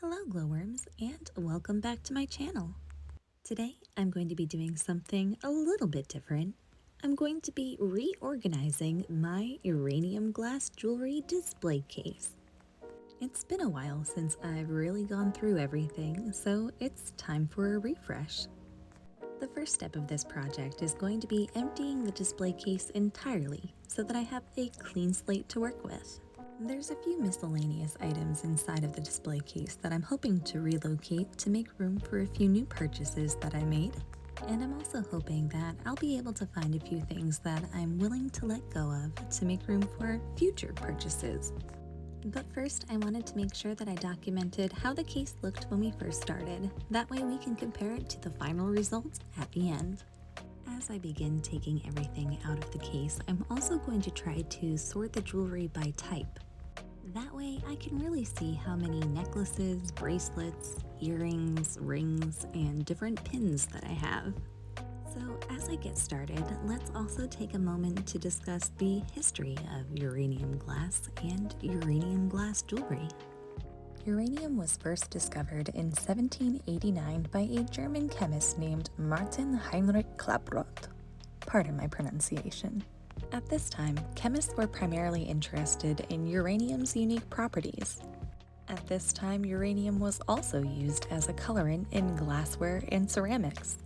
Hello glowworms, and welcome back to my channel. Today I'm going to be doing something a little bit different. I'm going to be reorganizing my uranium glass jewelry display case. It's been a while since I've really gone through everything, so it's time for a refresh. The first step of this project is going to be emptying the display case entirely so that I have a clean slate to work with. There's a few miscellaneous items inside of the display case that I'm hoping to relocate to make room for a few new purchases that I made. And I'm also hoping that I'll be able to find a few things that I'm willing to let go of to make room for future purchases. But first, I wanted to make sure that I documented how the case looked when we first started. That way we can compare it to the final results at the end. As I begin taking everything out of the case, I'm also going to try to sort the jewelry by type. That way I can really see how many necklaces, bracelets, earrings, rings, and different pins that I have. So as I get started, let's also take a moment to discuss the history of uranium glass and uranium glass jewelry. Uranium was first discovered in 1789 by a German chemist named Martin Heinrich Klaproth. Pardon my pronunciation. At this time, chemists were primarily interested in uranium's unique properties. At this time, uranium was also used as a colorant in glassware and ceramics.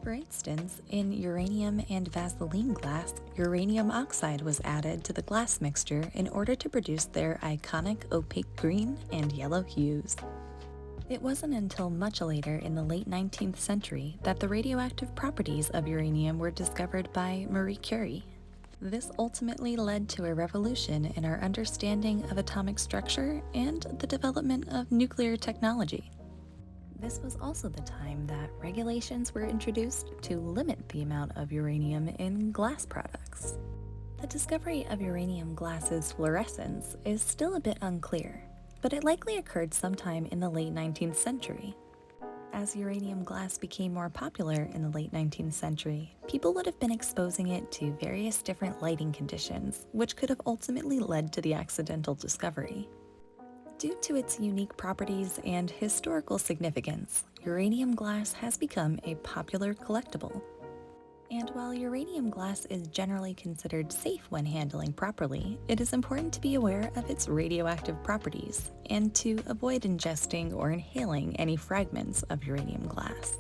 For instance, in uranium and Vaseline glass, uranium oxide was added to the glass mixture in order to produce their iconic opaque green and yellow hues. It wasn't until much later in the late 19th century that the radioactive properties of uranium were discovered by Marie Curie. This ultimately led to a revolution in our understanding of atomic structure and the development of nuclear technology. This was also the time that regulations were introduced to limit the amount of uranium in glass products. The discovery of uranium glass's fluorescence is still a bit unclear, but it likely occurred sometime in the late 19th century. As uranium glass became more popular in the late 19th century, people would have been exposing it to various different lighting conditions, which could have ultimately led to the accidental discovery. Due to its unique properties and historical significance, uranium glass has become a popular collectible. And while uranium glass is generally considered safe when handling properly, it is important to be aware of its radioactive properties and to avoid ingesting or inhaling any fragments of uranium glass.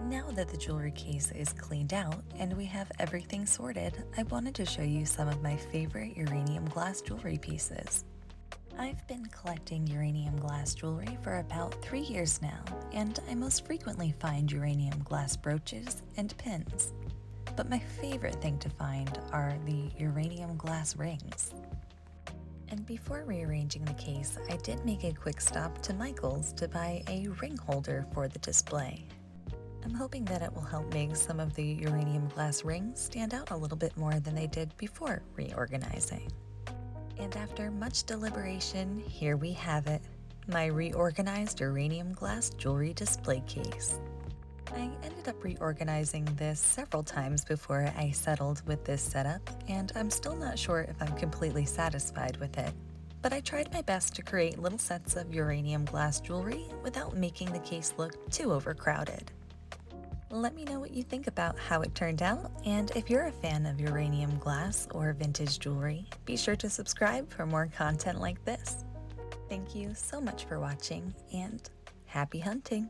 Now that the jewelry case is cleaned out and we have everything sorted, I wanted to show you some of my favorite uranium glass jewelry pieces. I've been collecting uranium glass jewelry for about 3 years now, and I most frequently find uranium glass brooches and pins. But my favorite thing to find are the uranium glass rings. And before rearranging the case, I did make a quick stop to Michael's to buy a ring holder for the display. I'm hoping that it will help make some of the uranium glass rings stand out a little bit more than they did before reorganizing. And after much deliberation, here we have it, my reorganized uranium glass jewelry display case. I ended up reorganizing this several times before I settled with this setup, and I'm still not sure if I'm completely satisfied with it. But I tried my best to create little sets of uranium glass jewelry without making the case look too overcrowded. Let me know what you think about how it turned out, and if you're a fan of uranium glass or vintage jewelry, be sure to subscribe for more content like this. Thank you so much for watching, and happy hunting!